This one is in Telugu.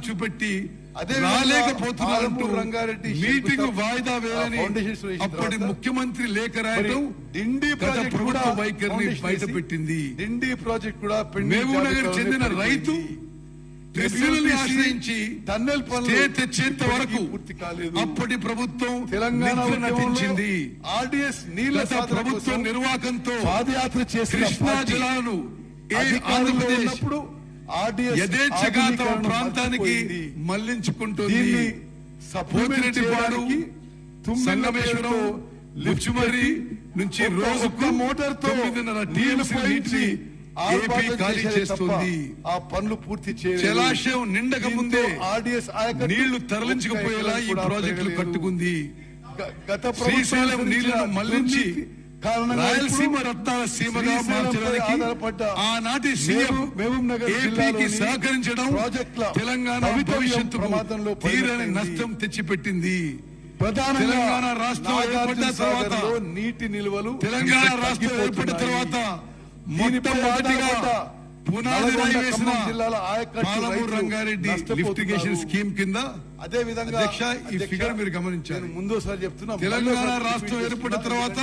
చూపెట్టి రాలేకపోతున్నారంటూ మీటింగ్ వాయిదా వేయాలని అప్పటి ముఖ్యమంత్రి లేఖ రాయడం గత ప్రభుత్వ వైఖరిని బయటపెట్టింది. డిండి ప్రాజెక్ట్ కూడా మహబూబ్ నగర్ చెందిన రైతు ట్రిబ్యునల్ ఆశ్రయించి తెచ్చేంత వరకు పూర్తి కాలేదు. అప్పటి ప్రభుత్వం తెలంగాణ నటించింది. ఆర్డీఎస్ నీళ్ల ప్రభుత్వం నిర్వాహకంతో పాదయాత్ర చేసిన కృష్ణా జలాలను ఉన్నప్పుడు యథేచ్ఛగా తమ ప్రాంతానికి మళ్లించుకుంటుంది. పోతిరెడ్డిపాడు, సంగమేశ్వరం, లిప్చుమర్రి నుంచి రోజుకు మోటార్తో నీటిని ఏపీ ఖాళీ చేస్తుంది. ఆ పనులు పూర్తి చేయాలి. జలాశయం నిండక ముందే ఆర్డీఎస్ నీళ్లు తరలించకపోయేలా ఈ ప్రాజెక్టులు కట్టుకుంది. గత శ్రీశైలం నీళ్లను మళ్లించి రాయలసీమ రత్నాల సీమగా మార్చడానికి ఆనాటి సీఎం మహబూబ్ నగర్ ఏపీకి సహకరించడం తెలంగాణ భవిష్యత్తుకు తీరని నష్టం తెచ్చిపెట్టింది. తెలంగాణ రాష్ట్రం ఏర్పడ్డ తర్వాత నీటి నిల్వలు తెలంగాణ రాష్ట్రం ఏర్పడిన తర్వాత మొట్టమొదటిగా పునాది రాయి వేసిన Palamuru Rangareddy lift irrigation scheme కింద అదే విధంగా ఈ ఫిగర్ మీరు గమనించారు. ముందోసారి చెప్తున్నా, తెలంగాణ రాష్ట్రం ఏర్పడిన తర్వాత